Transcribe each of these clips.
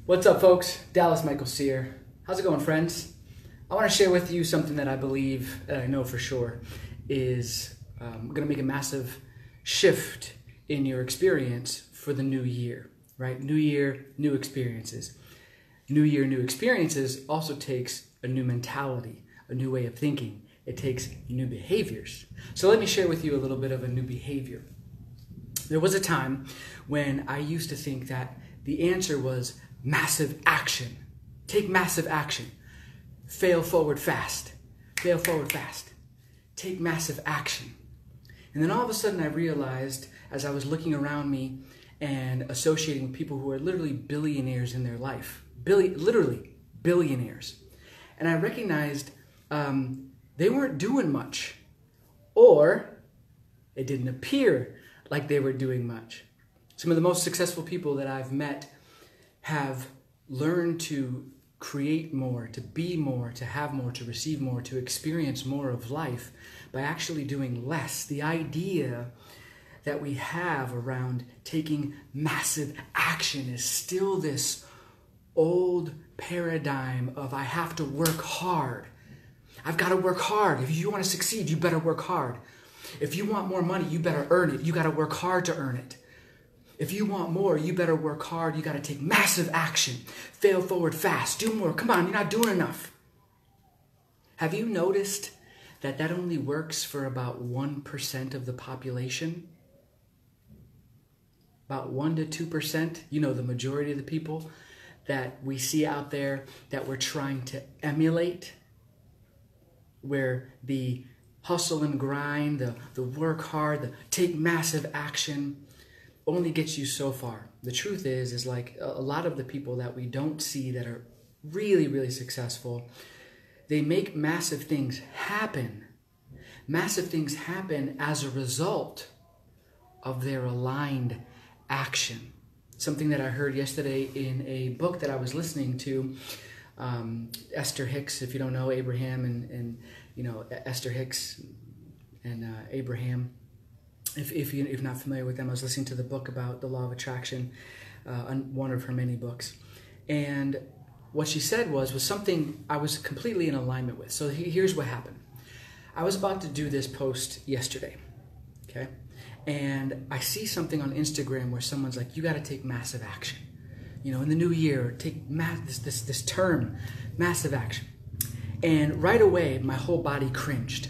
What's up, folks? Dallas Michael Sear. How's it going, friends? I want to share with you something that I believe, that I know for sure, is going to make a massive shift in your experience for the new year, right? New year, new experiences. New year, new experiences also takes a new mentality, a new way of thinking. It takes new behaviors. So let me share with you a little bit of a new behavior. There was a time when I used to think that the answer was massive action. Take massive action. Fail forward fast. Fail forward fast. Take massive action. And then all of a sudden I realized, as I was looking around me and associating with people who are literally billionaires in their life, literally billionaires, and I recognized they weren't doing much, or it didn't appear like they were doing much. Some of the most successful people that I've met have learned to create more, to be more, to have more, to receive more, to experience more of life by actually doing less. The idea that we have around taking massive action is still this old paradigm of I have to work hard. I've got to work hard. If you want to succeed, you better work hard. If you want more money, you better earn it. You got to work hard to earn it. If you want more, you better work hard. You got to take massive action. Fail forward fast. Do more. Come on, you're not doing enough. Have you noticed that that only works for about 1% of the population? About 1 to 2%, you know, the majority of the people that we see out there that we're trying to emulate, where the hustle and grind, the work hard, the take massive action only gets you so far. The truth is like a lot of the people that we don't see that are really, really successful, they make massive things happen. Massive things happen as a result of their aligned action. Something that I heard yesterday in a book that I was listening to, Esther Hicks, if you don't know Abraham and you know, Esther Hicks and Abraham. If you're not familiar with them, I was listening to the book about the law of attraction, one of her many books. And what she said was something I was completely in alignment with. So here's what happened. I was about to do this post yesterday, okay? And I see something on Instagram where someone's like, you got to take massive action. You know, in the new year, take this term, massive action. And right away, my whole body cringed.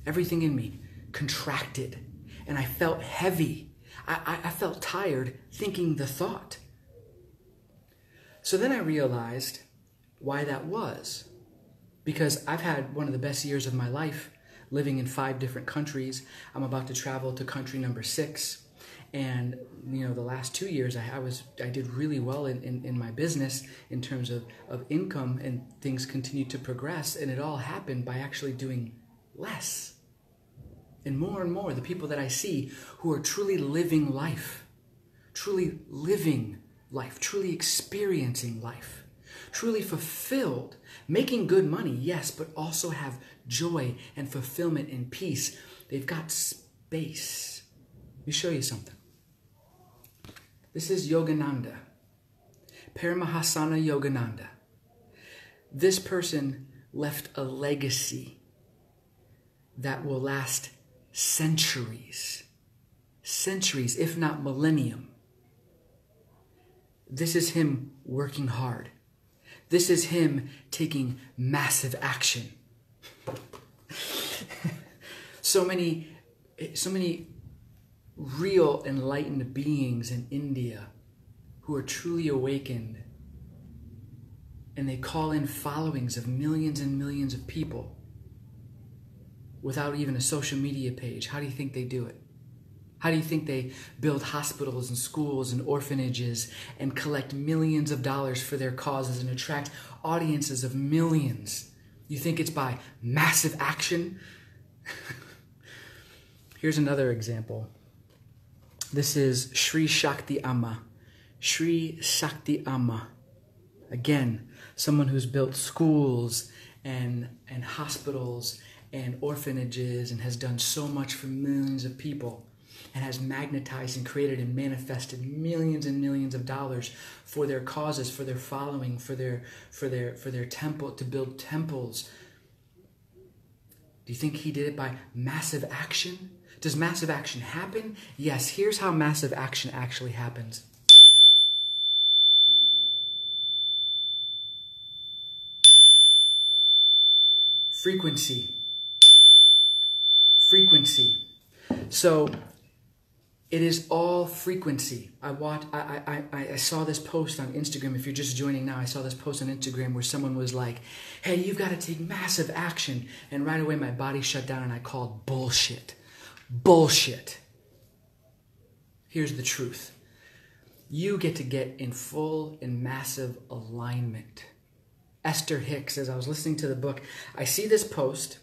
Everything in me contracted. And I felt heavy. I felt tired thinking the thought. So then I realized why that was. Because I've had one of the best years of my life living in 5 different countries. I'm about to travel to country number 6. And you know, the last 2 years I did really well in my business in terms of income, and things continued to progress, and it all happened by actually doing less. And more, the people that I see who are truly living life, truly experiencing life, truly fulfilled, making good money, yes, but also have joy and fulfillment and peace. They've got space. Let me show you something. This is Yogananda, Paramahasana Yogananda. This person left a legacy that will last centuries, if not millennium. This is him working hard. This is him taking massive action. So many real enlightened beings in India who are truly awakened, and they call in followings of millions and millions of people without even a social media page. How do you think they do it? How do you think they build hospitals and schools and orphanages and collect millions of dollars for their causes and attract audiences of millions? You think it's by massive action? Here's another example. This is Sri Shakti Amma. Sri Shakti Amma. Again, someone who's built schools and hospitals and orphanages and has done so much for millions of people. and has magnetized and created and manifested millions and millions of dollars for their causes, for their following, for their temple, to build temples. Do you think he did it by massive action? Does massive action happen? Yes, here's how massive action actually happens. Frequency. Frequency. So it is all frequency. I saw this post on Instagram. If you're just joining now, I saw this post on Instagram where someone was like, hey, you've got to take massive action. And right away my body shut down and I called bullshit. Bullshit. Here's the truth. You get to get in full and massive alignment. Esther Hicks, as I was listening to the book, I see this post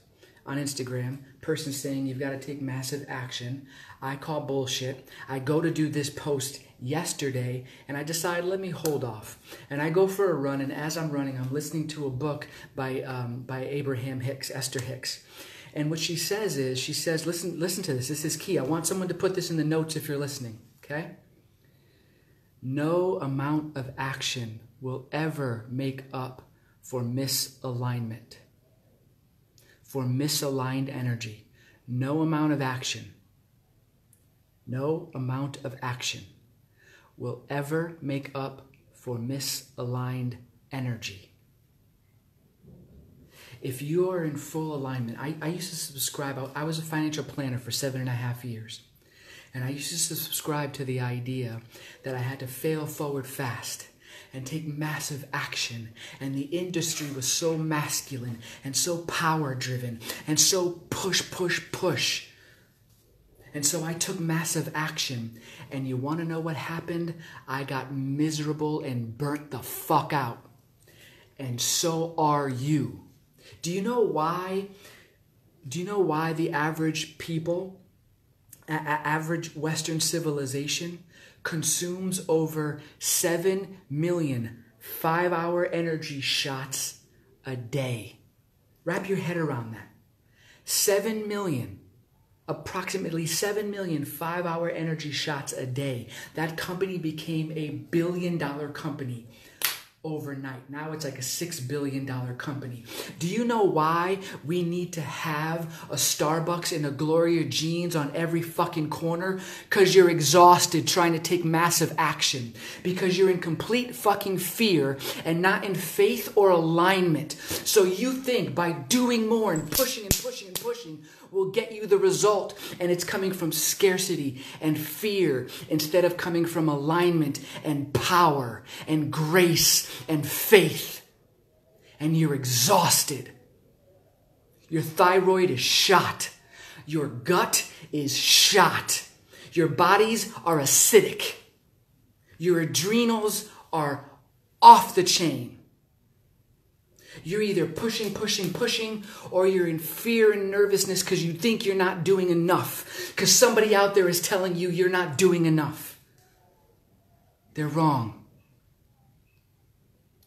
on Instagram, person saying you've got to take massive action. I call bullshit. I go to do this post yesterday and I decide, let me hold off. And I go for a run, and as I'm running, I'm listening to a book by Abraham Hicks, Esther Hicks. And what she says is, she says, listen to this. This is key. I want someone to put this in the notes if you're listening, okay? No amount of action will ever make up for misalignment, for misaligned energy. No amount of action will ever make up for misaligned energy. If you are in full alignment, I used to subscribe, I was a financial planner for 7.5 years. And I used to subscribe to the idea that I had to fail forward fast and take massive action. And the industry was so masculine and so power driven and so push, push, push. And so I took massive action. And you want to know what happened? I got miserable and burnt the fuck out. And so are you. Do you know why? Do you know why the average people, average Western civilization, consumes over 7 million 5-hour energy shots a day? Wrap your head around that. 7 million, approximately 7 million 5-hour energy shots a day. That company became a $1 billion company overnight. Now it's like a $6 billion company. Do you know why we need to have a Starbucks and a Gloria Jeans on every fucking corner? Because you're exhausted trying to take massive action. Because you're in complete fucking fear and not in faith or alignment. So you think by doing more and pushing and pushing and pushing will get you the result, and it's coming from scarcity and fear instead of coming from alignment and power and grace and faith. And you're exhausted. Your thyroid is shot. Your gut is shot. Your bodies are acidic. Your adrenals are off the chain. You're either pushing, pushing, pushing, or you're in fear and nervousness because you think you're not doing enough. Because somebody out there is telling you you're not doing enough. They're wrong.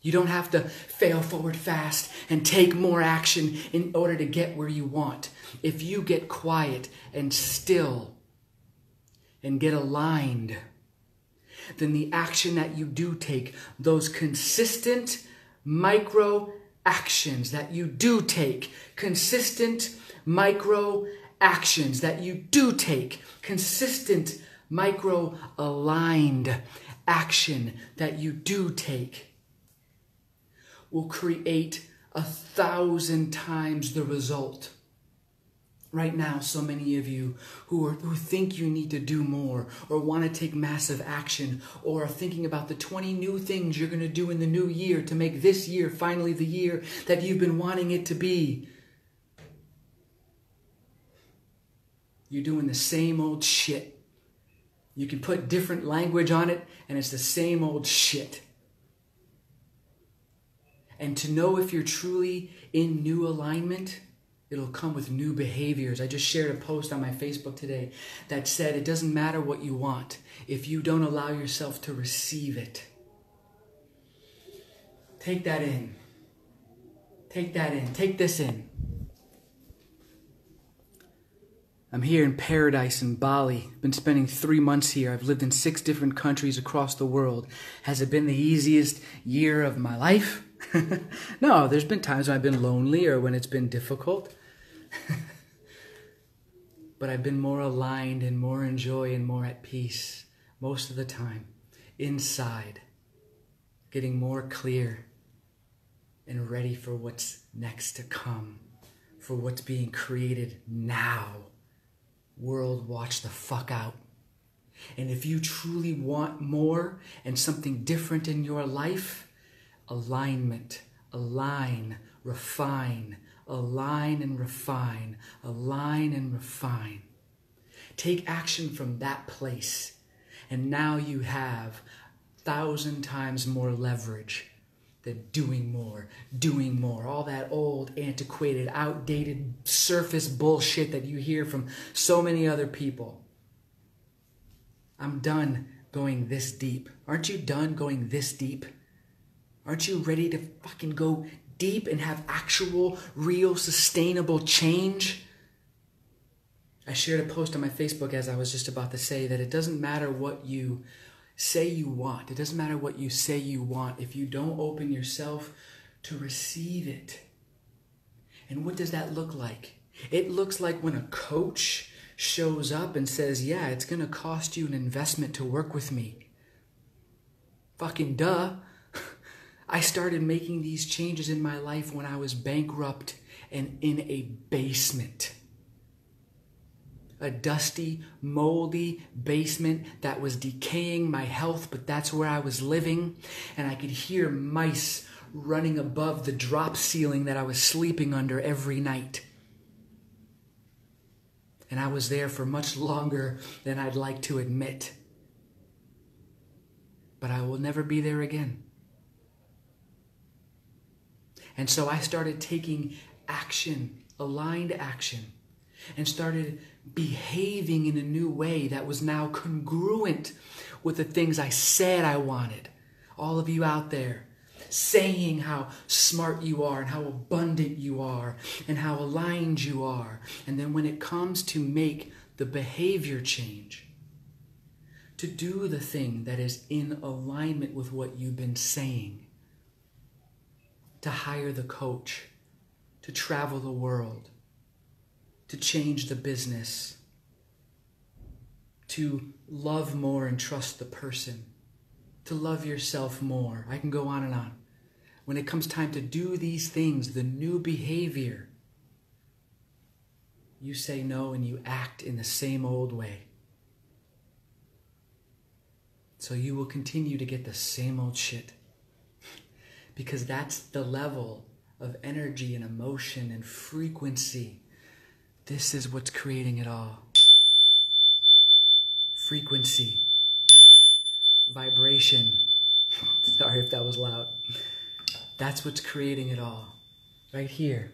You don't have to fail forward fast and take more action in order to get where you want. If you get quiet and still and get aligned, then the action that you do take, those consistent micro actions that you do take, consistent micro actions that you do take, consistent micro aligned action that you do take will create 1,000 times the result. Right now, so many of you who think you need to do more or want to take massive action or are thinking about the 20 new things you're going to do in the new year to make this year finally the year that you've been wanting it to be. You're doing the same old shit. You can put different language on it and it's the same old shit. And to know if you're truly in new alignment, it'll come with new behaviors. I just shared a post on my Facebook today that said it doesn't matter what you want if you don't allow yourself to receive it. Take that in. Take that in. Take this in. I'm here in paradise in Bali. Been spending 3 months here. I've lived in 6 different countries across the world. Has it been the easiest year of my life? No, there's been times when I've been lonely or when it's been difficult. But I've been more aligned and more in joy and more at peace most of the time. Inside. Getting more clear and ready for what's next to come. For what's being created now. World, watch the fuck out. And if you truly want more and something different in your life, alignment, align, refine, align and refine, align and refine. Take action from that place. And now you have 1,000 times more leverage than doing more. All that old, antiquated, outdated, surface bullshit that you hear from so many other people. I'm done going this deep. Aren't you done going this deep? Aren't you ready to fucking go deep and have actual, real, sustainable change? I shared a post on my Facebook as I was just about to say that it doesn't matter what you say you want. It doesn't matter what you say you want if you don't open yourself to receive it. And what does that look like? It looks like when a coach shows up and says, yeah, it's going to cost you an investment to work with me. Fucking duh. I started making these changes in my life when I was bankrupt and in a basement. A dusty, moldy basement that was decaying my health, but that's where I was living. And I could hear mice running above the drop ceiling that I was sleeping under every night. And I was there for much longer than I'd like to admit. But I will never be there again. And so I started taking action, aligned action, and started behaving in a new way that was now congruent with the things I said I wanted. All of you out there saying how smart you are and how abundant you are and how aligned you are. And then when it comes to make the behavior change, to do the thing that is in alignment with what you've been saying, to hire the coach, to travel the world, to change the business, to love more and trust the person, to love yourself more. I can go on and on. When it comes time to do these things, the new behavior, you say no and you act in the same old way. So you will continue to get the same old shit. Because that's the level of energy and emotion and frequency. This is what's creating it all. Frequency. Vibration. Sorry if that was loud. That's what's creating it all. Right here.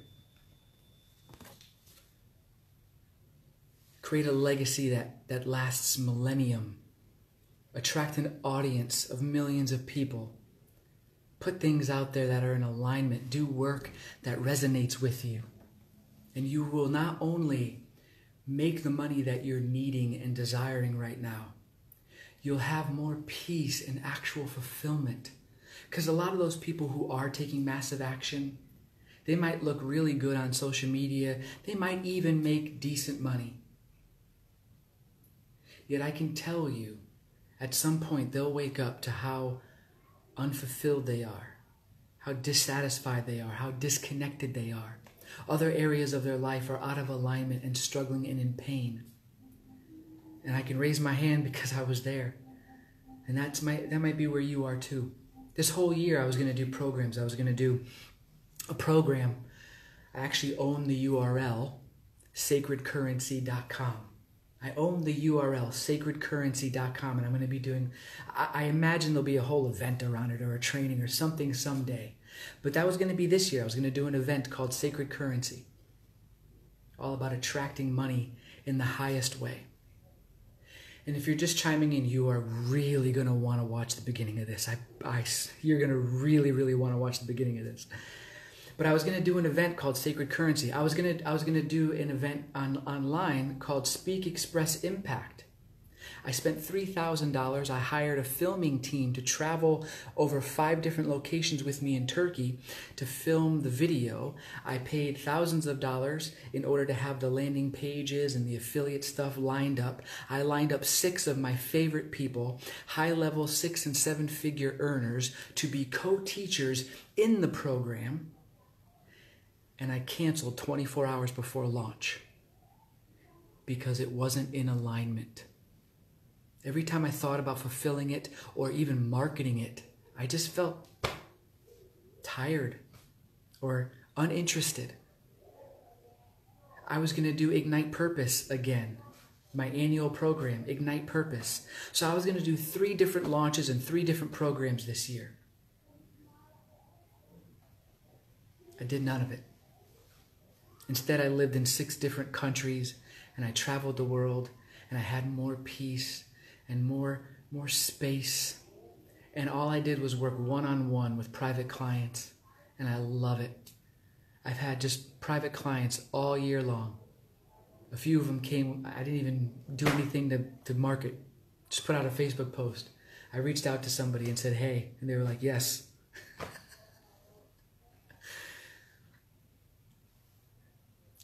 Create a legacy that lasts millennium. Attract an audience of millions of people. Put things out there that are in alignment. Do work that resonates with you. And you will not only make the money that you're needing and desiring right now, you'll have more peace and actual fulfillment. Because a lot of those people who are taking massive action, they might look really good on social media. They might even make decent money. Yet I can tell you, at some point they'll wake up to how unfulfilled they are, how dissatisfied they are, how disconnected they are. Other areas of their life are out of alignment and struggling and in pain. And I can raise my hand because I was there. And that might be where you are too. This whole year I was going to do programs. I was going to do a program. I actually own the URL, sacredcurrency.com. I own the URL, sacredcurrency.com, and I'm going to be doing, I imagine there'll be a whole event around it or a training or something someday. But that was going to be this year. I was going to do an event called Sacred Currency, all about attracting money in the highest way. And if you're just chiming in, you are really going to want to watch the beginning of this. You're going to really, really want to watch the beginning of this. But I was going to do an event called Sacred Currency. I was going to do an event online called Speak, Express, Impact. I spent $3,000. I hired a filming team to travel over 5 different locations with me in Turkey to film the video. I paid thousands of dollars in order to have the landing pages and the affiliate stuff lined up. I lined up 6 of my favorite people, high-level 6- and 7-figure earners, to be co-teachers in the program. And I canceled 24 hours before launch because it wasn't in alignment. Every time I thought about fulfilling it or even marketing it, I just felt tired or uninterested. I was going to do Ignite Purpose again, my annual program, Ignite Purpose. So I was going to do 3 different launches and 3 different programs this year. I did none of it. Instead, I lived in 6 different countries, and I traveled the world, and I had more peace and more space. And all I did was work one-on-one with private clients, and I love it. I've had just private clients all year long. A few of them came, I didn't even do anything to market, just put out a Facebook post. I reached out to somebody and said, hey, and they were like, yes.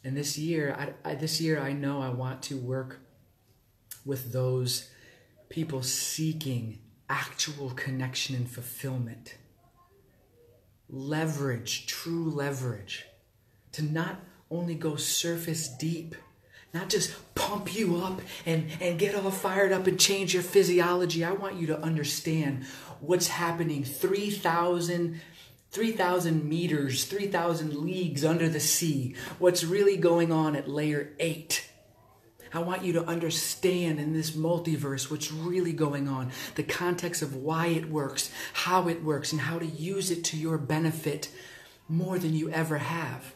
And this year, I know I want to work with those people seeking actual connection and fulfillment. Leverage, true leverage. To not only go surface deep, not just pump you up and get all fired up and change your physiology. I want you to understand what's happening 3,000 meters, 3,000 leagues under the sea. What's really going on at layer 8. I want you to understand in this multiverse what's really going on, the context of why it works, how it works, and how to use it to your benefit more than you ever have.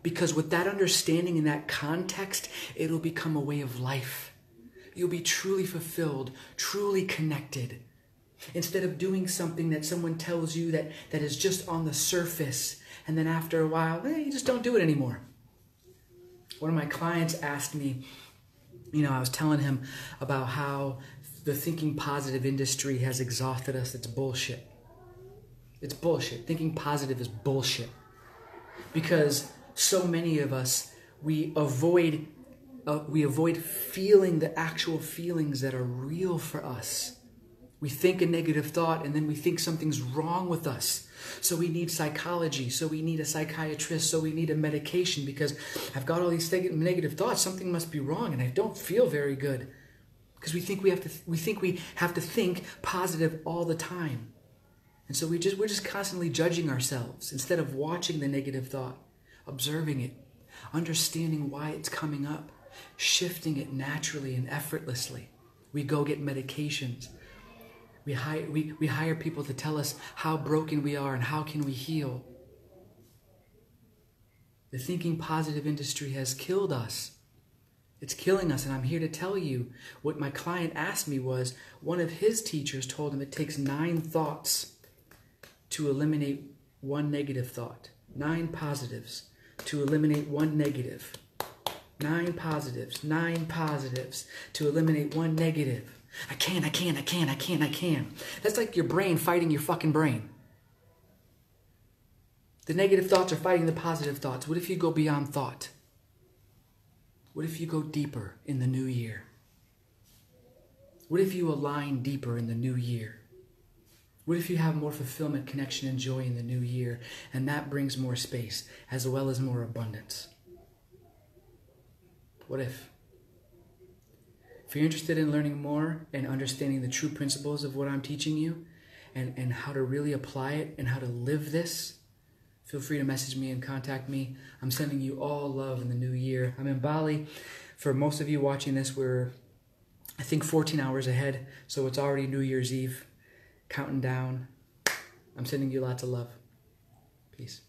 Because with that understanding and that context, it'll become a way of life. You'll be truly fulfilled, truly connected. Instead of doing something that someone tells you that is just on the surface, and then after a while, you just don't do it anymore. One of my clients asked me, I was telling him about how the thinking positive industry has exhausted us. It's bullshit. It's bullshit. Thinking positive is bullshit. Because so many of us, we avoid feeling the actual feelings that are real for us. We think a negative thought and then we think something's wrong with us. So we need psychology, so we need a psychiatrist, so we need a medication because I've got all these negative thoughts. Something must be wrong and I don't feel very good. Because we think we have to think positive all the time. And so we're just constantly judging ourselves instead of watching the negative thought, observing it, understanding why it's coming up, shifting it naturally and effortlessly. We go get medications. We hire people to tell us how broken we are and how can we heal. The thinking positive industry has killed us. It's killing us, and I'm here to tell you what my client asked me was, one of his teachers told him it takes 9 thoughts to eliminate 1 negative thought. 9 positives to eliminate 1 negative. 9 positives to eliminate 1 negative. I can. That's like your brain fighting your fucking brain. The negative thoughts are fighting the positive thoughts. What if you go beyond thought? What if you go deeper in the new year? What if you align deeper in the new year? What if you have more fulfillment, connection, and joy in the new year, and that brings more space as well as more abundance? What if? If you're interested in learning more and understanding the true principles of what I'm teaching you and how to really apply it and how to live this, feel free to message me and contact me. I'm sending you all love in the new year. I'm in Bali. For most of you watching this, we're, I think, 14 hours ahead, so it's already New Year's Eve, counting down. I'm sending you lots of love. Peace.